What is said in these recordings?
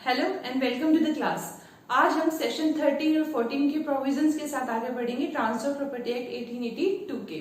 Hello and welcome to the class. आज हम section 13 और 14 के प्रोविजंस के साथ आगे बढ़ेंगे ट्रांसफर प्रॉपर्टी एक्ट 1882 के।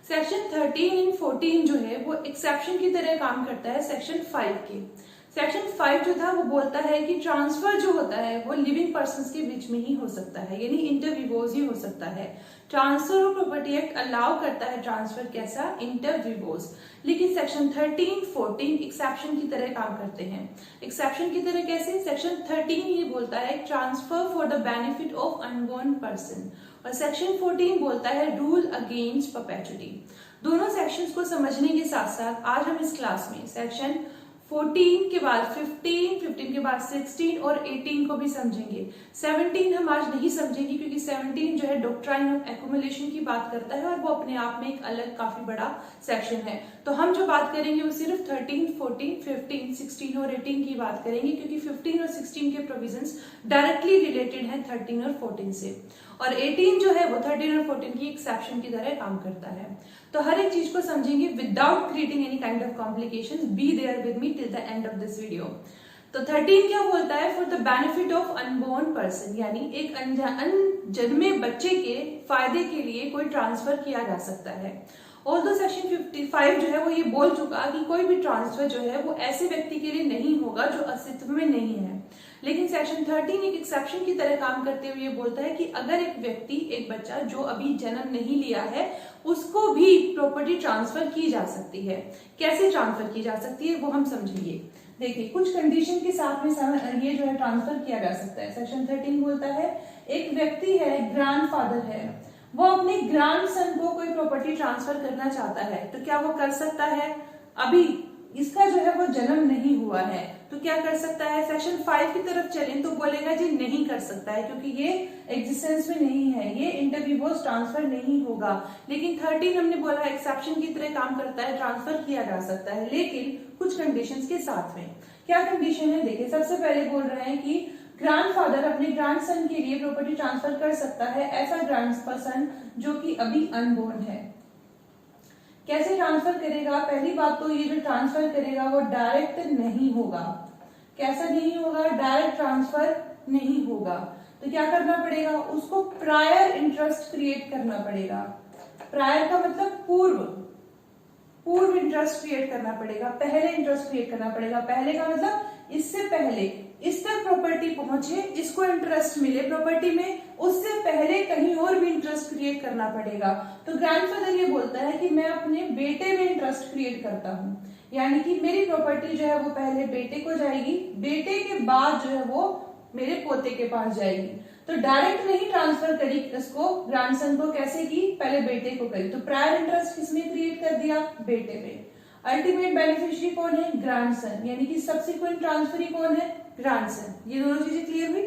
सेक्शन 13 एंड 14 जो है वो एक्सेप्शन की तरह काम करता है सेक्शन 5 के। सेक्शन 5 जो था वो बोलता है कि ट्रांसफर जो होता है वो लिविंग पर्संस के बीच में ही हो सकता है, यानी इंटर विवोज ही हो सकता है। Transfer of property act allow करता है ट्रांसफर कैसा, इंटर विवोज। लेकिन सेक्शन 13, 14 एक्सेप्शन की तरह काम करते हैं। एक्सेप्शन की तरह कैसे? सेक्शन 13 ये बोलता है transfer for the benefit of unborn person, और सेक्शन 14 बोलता है रूल अगेंस्ट परपेचुटी। दोनों सेक्शंस को समझने के साथ साथ आज हम इस क्लास में सेक्शन 14 के बाद 15, 15 के बाद 16 और 18 को भी समझेंगे। 17 हम आज नहीं समझेंगे क्योंकि 17 जो है डॉक्ट्राइन ऑफ एक्युमुलेशन की बात करता है और वो अपने आप में एक अलग काफी बड़ा सेक्शन है। तो हम जो बात करेंगे वो सिर्फ 13, 14, 15, 16 और 18 की बात करेंगे क्योंकि 15 और 16 के प्रोविजंस डायरेक्टली रिलेटेड है 13 और 14 से, और 18 जो है वो 13 और 14 की एक्सेप्शन की तरह काम करता है। तो हर एक चीज को समझेंगे without creating any kind of complications. Be there with me till the end of this video. तो 13 क्या बोलता है? For the benefit of unborn person, यानी एक अनजन्मे बच्चे के फायदे के लिए कोई ट्रांसफर किया जा सकता है। ऑल्दो सेक्शन 55 जो है वो ये बोल चुका कि कोई भी ट्रांसफर जो है वो ऐसे व्यक्ति के लिए नहीं होगा जो अस्तित्व में नहीं है, लेकिन सेक्शन 13 एक एक्सेप्शन की तरह काम करते हुए ये बोलता है कि अगर एक व्यक्ति, एक बच्चा जो अभी जन्म नहीं लिया है, उसको भी प्रॉपर्टी ट्रांसफर की जा सकती है। कैसे ट्रांसफर की जा सकती है वो हम समझेंगे। देखिए, कुछ कंडीशन के साथ में ये जो है ट्रांसफर किया जा सकता है। सेक्शन 13 बोलता है एक व्यक्ति है, ग्रैंडफादर है, वो अपने ग्रैंडसन को कोई प्रॉपर्टी ट्रांसफर करना चाहता है, तो क्या वो कर सकता है? अभी इसका जो है वो जन्म नहीं हुआ है तो क्या कर सकता है? सेक्शन 5 की तरफ चलें तो बोलेगा जी नहीं कर सकता है क्योंकि ये एग्जिस्टेंस में नहीं है, ये इंटरविवोस ट्रांसफर नहीं होगा। लेकिन 13 हमने बोला एक्सेप्शन की तरह काम करता है, ट्रांसफर किया जा सकता है, लेकिन कुछ कंडीशंस के साथ में। क्या कंडीशन है? देखिए, सबसे पहले बोल रहे हैं कि ग्रैंडफादर अपने ग्रैंडसन के लिए प्रॉपर्टी ट्रांसफर कर सकता है, ऐसा ग्रैंडसन जो कि अभी अनबोर्न है। कैसे ट्रांसफर करेगा? पहली बात तो ये जो ट्रांसफर करेगा वो डायरेक्ट नहीं होगा। कैसा नहीं होगा? डायरेक्ट ट्रांसफर नहीं होगा। तो क्या करना पड़ेगा? उसको प्रायर इंटरेस्ट क्रिएट करना पड़ेगा। प्रायर का मतलब पूर्व इंटरेस्ट क्रिएट करना पड़ेगा, पहले इंटरेस्ट क्रिएट करना पड़ेगा। पहले का मतलब इससे पहले इस तक प्रॉपर्टी पहुंचे, इसको इंटरेस्ट मिले प्रॉपर्टी में, उससे पहले कहीं और भी इंटरेस्ट क्रिएट करना पड़ेगा। तो ग्रैंडफादर ये बोलता है कि मैं अपने बेटे में इंटरेस्ट क्रिएट करता हूं, यानी कि मेरी प्रॉपर्टी जो है वो पहले बेटे को जाएगी, बेटे के बाद जो है वो मेरे पोते के पास जाएगी। तो डायरेक्ट नहीं ट्रांसफर करी इसको, ग्रैंडसन को कैसे की? पहले बेटे को करी। तो प्रायर इंटरेस्ट किसने क्रिएट कर दिया? बेटे में। अल्टीमेट बेनिफिशियरी कौन है? ग्रैंडसन, यानी कि सब्सिक्वेंट ट्रांसफरी कौन है? ग्रैंडसन। ये दोनों चीजें क्लियर हुई।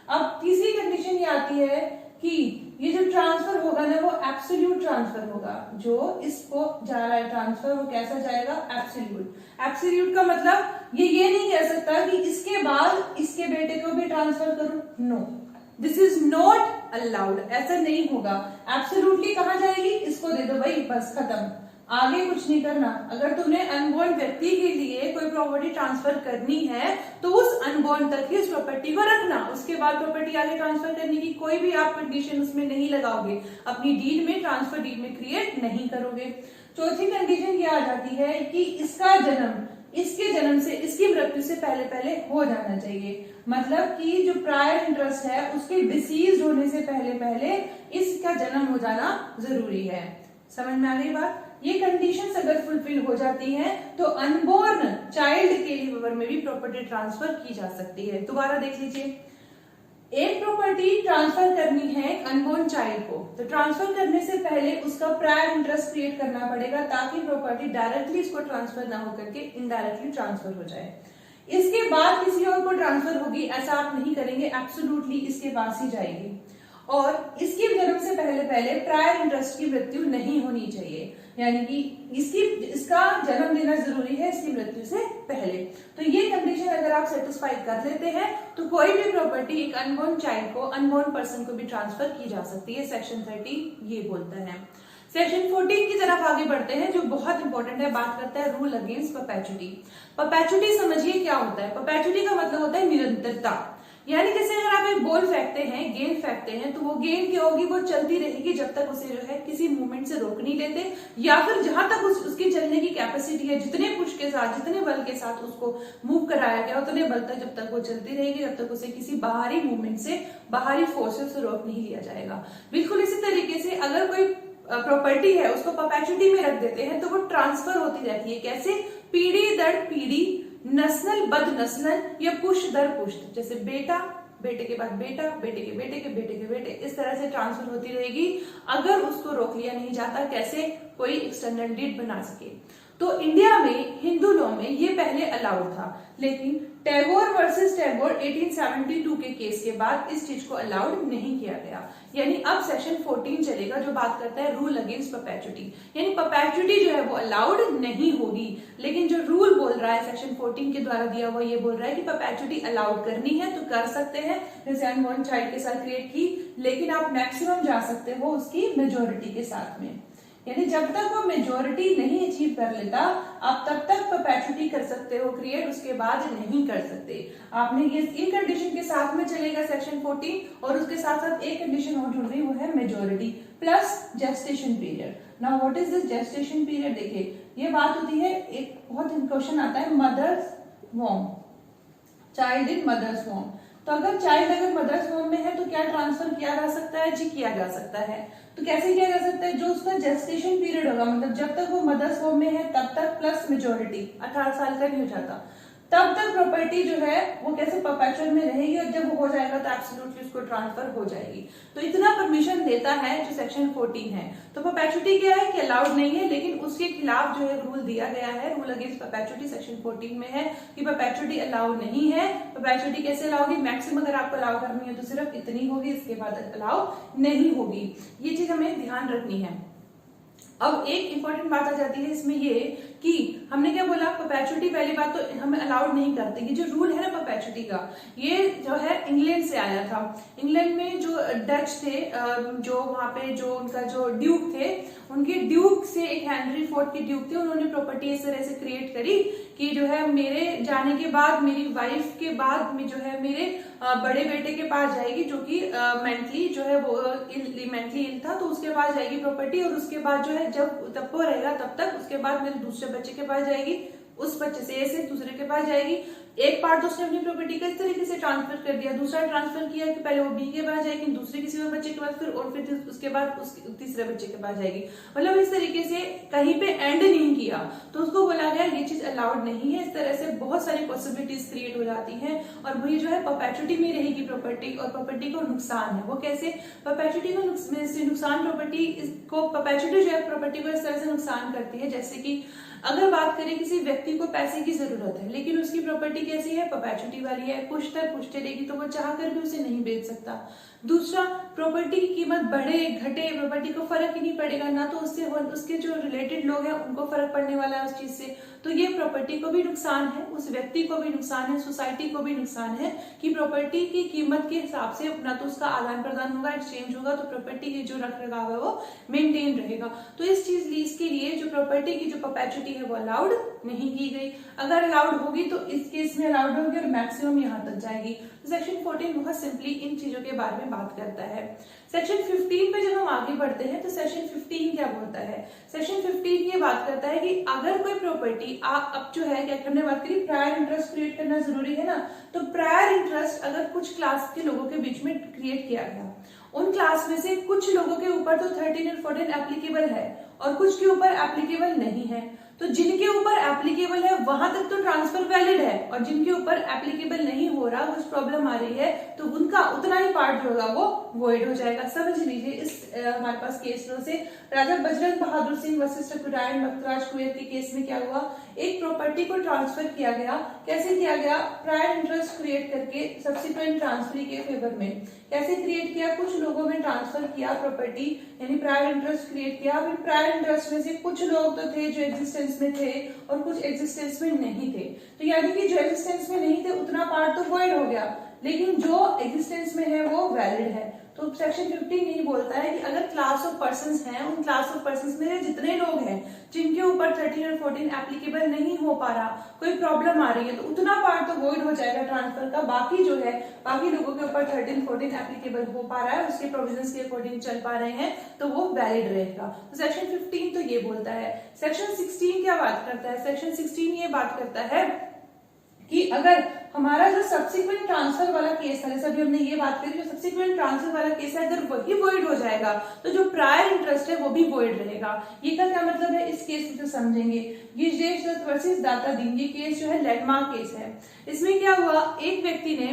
अब तीसरी कंडीशन ये आती है कि ये जो ट्रांसफर होगा ना वो एब्सोल्यूट ट्रांसफर होगा। जो इसको जा रहा है ट्रांसफर वो कैसा जाएगा? एब्सोल्यूट। एब्सोल्यूट का मतलब ये नहीं कह सकता कि इसके बाद इसके बेटे को भी ट्रांसफर करूं। No, this is not allowed, ऐसा नहीं होगा। एब्सोल्यूटली कहां जाएगी? इसको दे दो भाई, बस खत्म, आगे कुछ नहीं करना। अगर तुमने अनबोर्न व्यक्ति के लिए कोई प्रॉपर्टी ट्रांसफर करनी है तो उस अनबोर्न तक ही उस प्रॉपर्टी को रखना, उसके बाद प्रॉपर्टी आगे ट्रांसफर करने की कोई भी आप कंडीशन उसमें नहीं लगाओगे, अपनी डीड में, ट्रांसफर डीड में क्रिएट नहीं करोगे। चौथी कंडीशन ये आ जाती है कि इसका जन्म इसके जन्म से, इसकी मृत्यु से पहले पहले हो जाना चाहिए। मतलब कि जो प्रायर इंटरेस्ट है उसके डिसीज होने से पहले पहले इसका जन्म हो जाना जरूरी है। समझ में आ गई बात? ये कंडीशंस अगर फुलफिल हो जाती हैं तो अनबोर्न चाइल्ड के फेवर में भी प्रॉपर्टी ट्रांसफर की जा सकती है। दोबारा देख लीजिए, एक प्रॉपर्टी ट्रांसफर करनी है अनबोर्न चाइल्ड को, तो ट्रांसफर करने से पहले उसका प्रायर इंटरेस्ट क्रिएट करना पड़ेगा ताकि प्रॉपर्टी डायरेक्टली इसको ट्रांसफर ना होकर के इनडायरेक्टली ट्रांसफर हो जाए। इसके बाद किसी और को ट्रांसफर होगी ऐसा आप नहीं करेंगे, एब्सोल्युटली इसके पास ही जाएगी। और इसके जन्म से पहले पहले प्रायर इंटरेस्ट की मृत्यु नहीं होनी चाहिए, यानी कि इसका जन्म लेना जरूरी है इसकी मृत्यु से पहले। तो ये कंडीशन अगर आप सेटिस्फाई कर लेते हैं तो कोई भी प्रॉपर्टी एक अनबोर्न चाइल्ड को, अनबोर्न पर्सन को भी ट्रांसफर की जा सकती है। सेक्शन 30 ये बोलता है। सेक्शन 14 की तरफ आगे बढ़ते हैं, जो बहुत इंपॉर्टेंट है, बात करता है रूल अगेंस्ट परपेचुटी। परपेचुटी समझिए क्या होता है। परपेचुटी का मतलब होता है निरंतरता, यानी जैसे अगर आप एक बॉल फेंकते हैं, गेंद फेंकते हैं, तो वो गेंद क्या होगी, वो चलती रहेगी जब तक उसे जो है किसी मूवमेंट से रोक नहीं लेते, या फिर जहां तक उसकी चलने की कैपेसिटी है, जितने पुश के साथ, जितने बल के साथ उसको मूव कराया गया उतने बल तक जब तक वो चलती रहेगी, जब तक उसे किसी बाहरी मूवमेंट से, बाहरी फोर्सेस से रोक नहीं लिया जाएगा। बिल्कुल इसी तरीके से अगर कोई प्रॉपर्टी है उसको परपेचुटी में रख देते हैं तो वो ट्रांसफर होती रहती है। कैसे? पीढ़ी दर पीढ़ी, नस्ल बद नस्ल, या पुष्ट दर पुष्ट। जैसे बेटा, बेटे के बाद बेटा, बेटे के बेटे के बेटे के बेटे, इस तरह से ट्रांसफर होती रहेगी अगर उसको रोक लिया नहीं जाता। कैसे? कोई एक्सटर्नल डीड बना सके। तो इंडिया में हिंदू लॉ में ये पहले अलाउड था, लेकिन टैगोर वर्सेस टैगोर 1872 के केस के बाद इस चीज को अलाउड नहीं किया गया। यानी अब सेक्शन 14 चलेगा जो बात करता है रूल अगेंस्ट परपेचुटी, यानी परपेचुटी जो है वो अलाउड नहीं होगी। लेकिन जो रूल बोल रहा है सेक्शन 14 के द्वारा दिया हुआ, ये बोल रहा है कि परपेचुटी अलाउड करनी है तो कर सकते हैं, जैसे अनबॉर्न चाइल्ड के साथ क्रिएट की, लेकिन आप मैक्सिमम जा सकते हो उसकी मेजोरिटी के साथ में। यानी जब तक वो मेजोरिटी नहीं अचीव कर लेता आप तब तक परपेचुटी कर सकते हो क्रिएट, उसके बाद नहीं कर सकते। आपने ये इन कंडीशन के साथ में चलेगा सेक्शन 14, और उसके साथ साथ एक कंडीशन और जुड़ रही, वो है majority plus gestation period. Now what is this gestation period? देखिए ये बात होती है, एक बहुत क्वेश्चन आता है, mother's warm, child in mother's warm. तो अगर चाइल्ड अगर मदर्स वॉर्म में है तो क्या ट्रांसफर किया जा सकता है? जी किया जा सकता है। तो कैसे किया जा सकता है? जो उसका जेस्टेशन पीरियड होगा, मतलब जब तक वो मदर्स वॉर्म में है तब तक प्लस मेजोरिटी, 18 साल का नहीं हो जाता, तब तक प्रॉपर्टी जो है वो कैसे परपेचुअल में रहेगी, और जब वो हो जाएगा तो एब्सोल्युटली उसको ट्रांसफर हो जाएगी। तो इतना परमिशन देता है जो सेक्शन 14 है। तो परपेचुटी क्या है कि अलाउड नहीं है, लेकिन उसके खिलाफ जो है रूल दिया गया है, रूल अगेंस्ट परपेचुटी सेक्शन 14 में है कि परपेचुटी अलाउड नहीं है। परपेचुटी कैसे अलाउ होगी? मैक्सिमम अगर आपको अलाउ करनी है तो सिर्फ इतनी होगी, इसके बाद अलाउ नहीं होगी। ये चीज हमें ध्यान रखनी है। अब एक इंपॉर्टेंट बात आ जाती है इसमें ये कि हमने क्या बोला, परपेचुटी पहली बात तो हमें अलाउड नहीं करते। ये जो रूल है ना परपेचुटी का, ये जो है इंग्लैंड से आया था। इंग्लैंड में जो डच थे, जो वहां पे जो उनका जो ड्यूक थे, उनके ड्यूक से एक हेनरी फोर्थ के ड्यूक थे, उन्होंने प्रॉपर्टी इस तरह से क्रिएट करी कि जो है मेरे जाने के बाद, मेरी वाइफ के बाद में जो है मेरे बड़े बेटे के पास जाएगी, जो कि मेंटली जो है वो मेंटली इल था, तो उसके पास जाएगी प्रॉपर्टी, और उसके बाद जो है जब तब वो रहेगा तब तक, उसके बाद मेरे दूसरे बच्चे के पास जाएगी, उस बच्चे से ऐसे दूसरे के पास जाएगी। एक पार्ट उसने अपनी प्रॉपर्टी का इस तरीके से ट्रांसफर कर दिया, दूसरा ट्रांसफर किया कि पहले वो बी के पास जाएगी, दूसरे किसी और बच्चे के पास, फिर उसके बाद तीसरे बच्चे के पास जाएगी। मतलब इस तरीके से कहीं पे एंड नहीं किया, तो उसको बोला गया ये चीज अलाउड नहीं है। इस तरह से बहुत सारी पॉसिबिलिटीज क्रिएट हो जाती हैं, और वही जो है परपेचुटी में रहेगी प्रॉपर्टी, और प्रॉपर्टी को नुकसान है। वो कैसे? परपेचुटी को नुकसान, प्रॉपर्टी को परपेचुटी जो है प्रॉपर्टी को इस तरह से नुकसान करती है, जैसे कि अगर बात करें किसी व्यक्ति को पैसे की जरूरत है, लेकिन उसकी प्रॉपर्टी कैसी है? परपेचुटी वाली है, पुश्ते रहेगी, तो वो चाह कर भी उसे नहीं बेच सकता। दूसरा, प्रॉपर्टी की कीमत बढ़े घटे प्रॉपर्टी को फर्क ही नहीं पड़ेगा, ना तो उससे उसके जो रिलेटेड लोग हैं उनको फर्क पड़ने वाला है उस चीज से। तो ये प्रॉपर्टी को भी नुकसान है, उस व्यक्ति को भी नुकसान है, सोसाइटी को भी नुकसान है कि प्रॉपर्टी की कीमत के हिसाब से ना तो उसका आदान प्रदान होगा, एक्सचेंज होगा, तो प्रॉपर्टी की जो रख रखाव है वो मेंटेन रहेगा। तो इसके लिए जो प्रॉपर्टी की जो परपेचुटी है वो अलाउड नहीं की गई। अगर अलाउड होगी तो इस केस में अलाउड होगी और मैक्सिमम यहाँ तक जाएगी। तो सेक्शन 14 बहुत सिंपली इन चीजों के बारे में बात करता है। सेक्शन 15 पे जब हम आगे बढ़ते हैं तो सेक्शन 15 क्या बोलता है? सेक्शन 15 ये बात करता है कि अगर कोई प्रॉपर्टी अब जो है क्या हमने बात करी, प्रायर इंटरेस्ट क्रिएट करना जरूरी है ना, तो प्रायर इंटरेस्ट अगर कुछ क्लास के लोगों के बीच में क्रिएट किया गया, उन क्लास में से कुछ लोगों के ऊपर तो 13 और 14 एप्लीकेबल है और कुछ के ऊपर एप्लीकेबल नहीं है, तो जिनके ऊपर एप्लीकेबल है वहां तक तो ट्रांसफर वैलिड है, और जिनके ऊपर एप्लीकेबल नहीं हो रहा, कुछ प्रॉब्लम आ रही है, तो उनका उतना ही पार्ट जो होगा वो वॉइड हो जाएगा। समझ लीजिए इस हमारे पास केस लो से राजा बजरंग बहादुर सिंह वर्सेस ठकुराइन भक्तराज कुंवर के केस में क्या हुआ, एक प्रॉपर्टी को ट्रांसफर किया गया। कैसे किया गया? प्रायर इंटरेस्ट क्रिएट करके सब्सिक्वेंट ट्रांसफर के फेवर में। कैसे क्रिएट किया? कुछ लोगों में ट्रांसफर किया प्रॉपर्टी, यानी प्रायर इंटरेस्ट क्रिएट किया। फिर प्रायर इंटरेस्ट में से कुछ लोग तो थे जो एग्जिस्टेंस में थे और कुछ एग्जिस्टेंस में नहीं थे, तो यानी कि जो एग्जिस्टेंस में नहीं थे उतना पार्ट तो वॉइड हो गया, लेकिन जो एग्जिस्टेंस में है वो वैलिड है। तो सेक्शन 15 यही बोलता है कि अगर क्लास ऑफ पर्संस हैं, उन क्लास ऑफ पर्संस में जितने लोग हैं जिनके ऊपर 13 और 14 एप्लीकेबल नहीं हो पा रहा, कोई प्रॉब्लम आ रही है, तो उतना पार्ट तो वॉइड हो जाएगा ट्रांसफर का। बाकी जो है, बाकी लोगों के ऊपर 13 14 एप्लीकेबल हो पा रहा है, उसके प्रोविजंस के अकॉर्डिंग चल पा रहे हैं, तो वो वैलिड रहेगा। तो सेक्शन 15 तो ये बोलता है। सेक्शन 16 क्या बात करता है? सेक्शन 16 ये बात करता है कि अगर हमारा जो सब्सिक्वेंट ट्रांसफर वाला केस है, जैसे अभी हमने ये बात करी, जो सब्सिक्वेंट ट्रांसफर वाला केस है, अगर वही वॉइड हो जाएगा तो जो प्रायर इंटरेस्ट है वो भी वॉइड रहेगा। ये का क्या मतलब है, इस केस को तो समझेंगे। गिरजेश दत्त वर्सेस दाता दीन, ये केस जो है लैंडमार्क केस है। इसमें क्या हुआ, एक व्यक्ति ने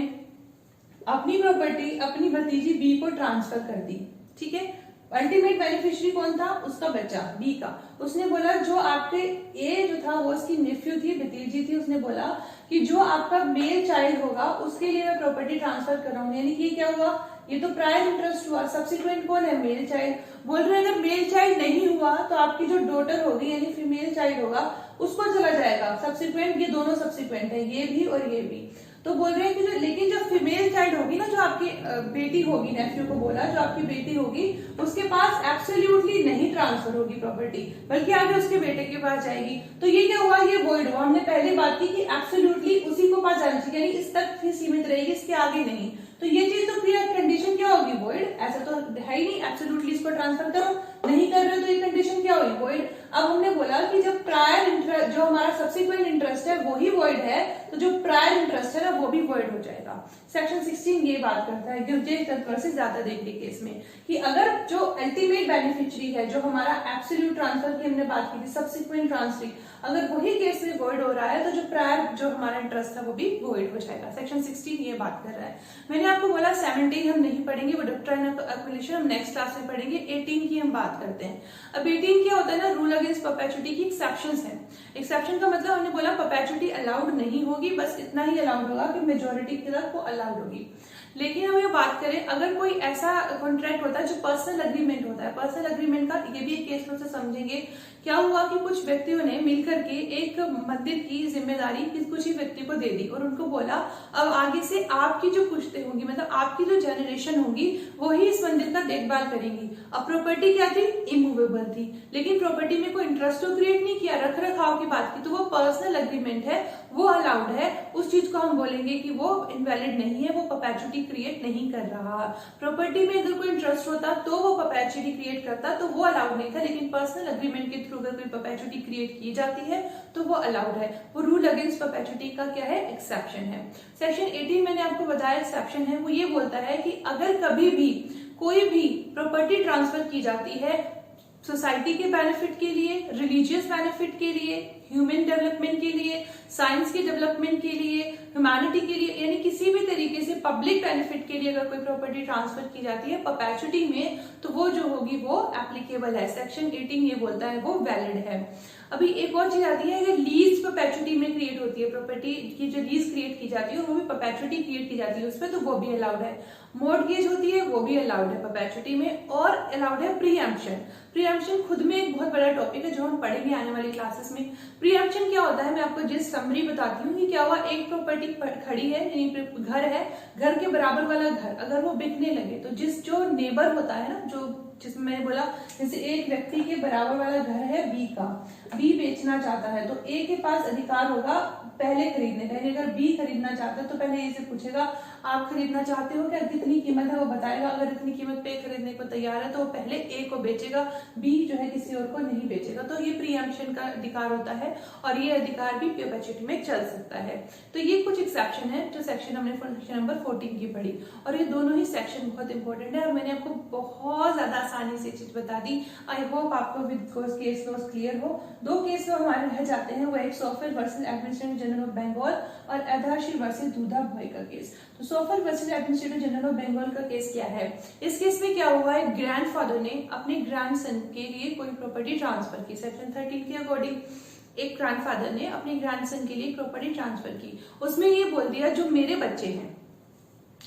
अपनी प्रॉपर्टी अपनी भतीजी बी को ट्रांसफर कर दी, ठीक है। अल्टीमेट बेनिफिशियरी कौन था? उसका बच्चा बी का। उसने बोला जो आपके ए जो था वो उसकी नेफ्यू थी, भतीजी थी, उसने बोला कि जो आपका मेल चाइल्ड होगा उसके लिए मैं प्रॉपर्टी ट्रांसफर कर रहा हूँ। यानी कि क्या हुआ, ये तो प्रायर इंटरेस्ट हुआ, सब्सिक्वेंट कौन है? Male child. बोल रहे हैं अगर मेल चाइल्ड नहीं हुआ तो आपकी जो डॉटर होगी यानी फीमेल चाइल्ड होगा उसको चला जाएगा सब्सिक्वेंट। ये दोनों सब्सिक्वेंट है, ये भी और ये भी। तो बोल रहे हैं कि जो, लेकिन जो फीमेल चाइल्ड होगी ना, जो आपकी बेटी होगी, नेफ्यू को बोला जो आपकी बेटी होगी, उसके पास एब्सोल्युटली नहीं ट्रांसफर होगी प्रॉपर्टी, बल्कि आगे उसके बेटे के पास जाएगी। तो ये क्या हुआ, ये वॉइड हुआ। हमने पहले बात की कि एब्सोल्युटली उसी को पास जाना चाहिए, यानी इस तक ही सीमित रहेगी, इसके आगे नहीं। तो ये चीज तो क्लियर, कंडीशन क्या होगी? वॉइड। ऐसा तो है ही नहीं एब्सोल्युटली इसको ट्रांसफर करो, नहीं कर रहे हो तो ये कंडीशन क्या हुई? वॉइड। अब हमने बोला कि जब प्रायर इंटरेस्ट, जो हमारा सब्सिक्वेंट इंटरेस्ट है वही वॉइड है, तो जो प्रायर इंटरेस्ट है ना वो भी वॉइड हो जाएगा। सेक्शन 16 ये बात करता है गिरजेश दत्त वर्सेस दाता दीन के केस में कि अगर जो अल्टीमेट बेनिफिशियरी है, जो हमारा एब्सोल्यूट ट्रांसफर की हमने बात की थी, सब्सिक्वेंट ट्रांसफर, अगर वही केस में वॉइड हो रहा है तो जो प्रायर जो हमारा इंटरेस्ट था वो भी वॉइड हो जाएगा। सेक्शन 16 ये बात कर रहा है। मैंने आपको बोला 17 हम नहीं पढ़ेंगे, वो डॉक्ट्राइन ऑफ एक्विजिशन हम नेक्स्ट क्लास में पढ़ेंगे। 18 की हम बात करते हैं। अब 18 क्या होता है ना, रूल अगेंस्ट परपेचुइटी की एक्सेप्शंस है। एक्सेप्शन का मतलब हमने बोला परपेचुइटी अलाउड नहीं होगी, बस इतना ही अलाउड होगा कि मेजोरिटी के तरफ वो अलाउड होगी। लेकिन हम ये बात करें, अगर कोई ऐसा कॉन्ट्रैक्ट होता है जो पर्सनल अग्रीमेंट होता है, पर्सनल अग्रीमेंट का ये भी एक केस में से समझेंगे। क्या हुआ कि कुछ व्यक्तियों ने मिलकर के एक मंदिर की जिम्मेदारी कुछ ही व्यक्ति को दे दी और उनको बोला अब आगे से आपकी जो पुश्तें होंगी, मतलब आपकी जो जनरेशन होगी वो ही इस मंदिर का देखभाल करेंगी। अब प्रॉपर्टी क्या थी? इमूवेबल थी, लेकिन प्रॉपर्टी में कोई इंटरेस्ट तो क्रिएट नहीं किया, रख रखाव की बात की, तो वो पर्सनल अग्रीमेंट है, वो अलाउड है। उस चीज को हम बोलेंगे कि वो इनवैलिड नहीं है, वो परपेचुइटी क्रिएट नहीं कर रहा। प्रॉपर्टी में अगर कोई इंटरेस्ट होता तो वो परपेचुइटी क्रिएट करता, तो वो अलाउड नहीं था, लेकिन पर्सनल अग्रीमेंट के थ्रू अगर कोई परपेचुइटी क्रिएट की जाती है तो वो अलाउड है। वो रूल अगेंस्ट परपेचुइटी का क्या है? एक्सेप्शन है। सेक्शन 18 मैंने आपको बताया एक्सेप्शन है, वो ये बोलता है कि अगर कभी भी कोई भी प्रॉपर्टी ट्रांसफर की जाती है सोसाइटी के बेनिफिट के लिए, रिलीजियस बेनिफिट के लिए, ह्यूमन डेवलपमेंट के लिए, साइंस के डेवलपमेंट के लिए, ह्यूमैनिटी के लिए, यानी किसी भी तरीके से पब्लिक बेनिफिट के लिए अगर कोई प्रॉपर्टी ट्रांसफर की जाती है परपेचुइटी में, तो वो जो होगी वो एप्लीकेबल है। सेक्शन 18 ये बोलता है वो वैलिड है। अभी एक और चीज आती है, अगर लीज परपेचुइटी में क्रिएट होती है, प्रॉपर्टी की जो लीज क्रिएट की जाती है वो भी परपेचुइटी क्रिएट की जाती है उसमें, तो वो भी अलाउड है। मॉर्टगेज होती है वो भी अलाउड है परपेचुइटी में, और अलाउड है प्रीएम्पशन। प्रीएम्पशन खुद में एक बहुत बड़ा टॉपिक है जो हम पढ़ेंगे आने वाली क्लासेस में। प्रीएम्पशन क्या होता है, मैं आपको जिस समरी बताती हूँ कि क्या हुआ, एक प्रॉपर्टी खड़ी है, यानी घर है, घर के बराबर वाला घर अगर वो बिकने लगे तो जो नेबर होता है ना, जो जिसमें मैंने बोला जैसे एक व्यक्ति के बराबर वाला घर है बी का, बी बेचना चाहता है तो ए के पास अधिकार होगा पहले खरीदने का। अगर बी खरीदना चाहता है तो पहले ए से पूछेगा आप खरीदना चाहते हो क्या, कितनी कीमत है, वो बताएगा। अगर इतनी कीमत पे खरीदने को तैयार है तो वो पहले ए को बेचेगा, बी जो है किसी और को नहीं बेचेगा। तो ये प्रीएम्पशन का अधिकार होता है और ये अधिकार भी परपेचुइटी में चल सकता है। तो ये कुछ एक्सेप्शन है जो सेक्शन हमने सेक्शन नंबर 14 की पढ़ी, और ये दोनों ही सेक्शन बहुत इंपॉर्टेंट है और मैंने आपको बहुत ज्यादा आसानी से चीज बता दी। आई होप आपको विद केस लॉस क्लियर हो। दो केस हमारे रह जाते हैं, वो एक Sopher versus administrator general of Bengal और अधाशी वर्सेस दूधा भॉय का केस। तो Sopher versus administrator general of Bengal का केस क्या है? इस केस में क्या हुआ है, ग्रैंडफादर ने अपने ग्रैंडसन के लिए कोई प्रॉपर्टी ट्रांसफर की। सेक्शन 13 के अकॉर्डिंग एक ग्रैंडफादर ने अपने ग्रैंडसन के लिए प्रॉपर्टी ट्रांसफर की। उसमें ये बोल दिया जो मेरे बच्चे हैं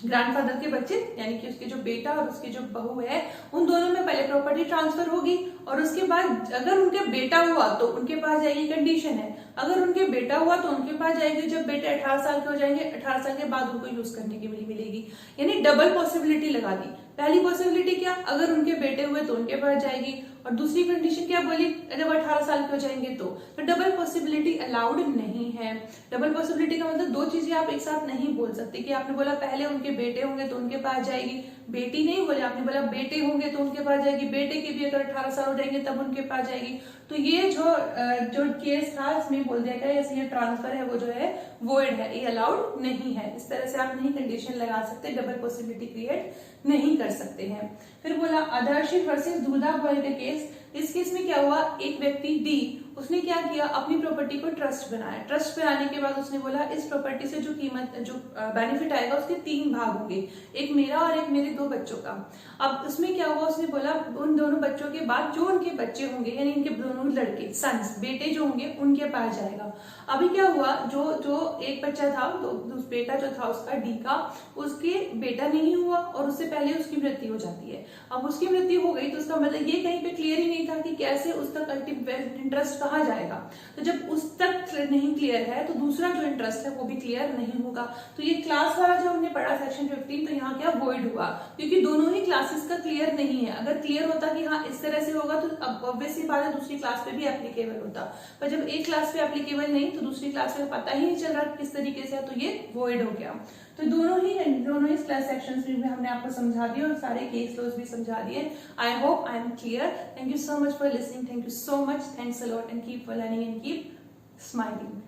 ग्रैंडफादर के बच्चे यानी कि उसके जो बेटा और उसकी जो बहू है, उन दोनों में पहले प्रॉपर्टी ट्रांसफर होगी और उसके बाद अगर उनके बेटा हुआ तो उनके पास जाएगी। कंडीशन है, अगर उनके बेटा हुआ तो उनके पास जाएगी जब बेटे 18 साल के हो जाएंगे, 18 साल के बाद उनको यूज करने की मिलेगी। यानी डबल पॉसिबिलिटी लगा दी। पहली पॉसिबिलिटी क्या, अगर उनके बेटे हुए तो उनके पास जाएगी, और दूसरी कंडीशन क्या बोली, जब 18 साल के हो जाएंगे तो डबल पॉसिबिलिटी अलाउड नहीं है। डबल पॉसिबिलिटी का मतलब दो चीजें आप एक साथ नहीं बोल सकते कि आपने बोला पहले उनके बेटे होंगे तो उनके पास जाएगी, बेटी नहीं बोले, आपने बोला बेटे होंगे तो उनके पास जाएगी, बेटे के भी अगर 18 साल हो जाएंगे तब उनके पास जाएगी। तो ये जो केस था इसमें बोल दिया गया ये ट्रांसफर है वो जो है वॉइड है, ये अलाउड नहीं है। इस तरह से आप नहीं कंडीशन लगा सकते, डबल पॉसिबिलिटी क्रिएट नहीं कर सकते हैं। फिर बोला आदर्शी वर्सेस दूधा बॉय का केस। इस केस में क्या हुआ, एक व्यक्ति डी उसने क्या किया, अपनी प्रॉपर्टी को ट्रस्ट बनाया। ट्रस्ट बनाने के बाद उसने बोला इस प्रॉपर्टी से जो कीमत जो बेनिफिट आएगा उसके 3 भाग होंगे, एक मेरा और एक मेरे 2 बच्चों का। अब उसमें क्या हुआ, उसने बोला उन दोनों बच्चों के बाद जो उनके बच्चे होंगे यानी इनके दोनों लड़के सन्स बेटे जो होंगे उनके पास जाएगा। अभी क्या हुआ, जो एक बच्चा था तो बेटा जो था उसका डी का, उसके बेटा नहीं हुआ और उससे पहले उसकी मृत्यु हो जाती है। अब उसकी मृत्यु हो गई तो उसका मतलब ये कहीं पे क्लियर ही नहीं था कि कैसे उस तक इंटरेस्ट कहाँ जाएगा। तो जब उस तक नहीं क्लियर है तो दूसरा जो इंटरेस्ट है वो भी क्लियर नहीं होगा। तो ये क्लास वाला जो हमने पढ़ा सेक्शन 15, तो यहाँ क्या वॉइड हुआ, क्योंकि दोनों ही क्लासेस का क्लियर नहीं है। अगर क्लियर होता कि हाँ इस तरह से होगा तो अब ऑब्वियसली बात है दूसरी क्लास पे भी एप्लीकेबल होता, पर जब एक क्लास पे एप्लीकेबल नहीं तो दूसरी क्लास में पता ही नहीं चल रहा किस तरीके से है, तो ये वॉइड हो गया। तो दोनों ही क्लास सेक्शंस में हमने आपको समझा दिया और सारे केस लॉज भी समझा दिए। I hope I am clear. Thank you so much for listening. Thank you so much. Thanks a lot and keep learning and keep smiling.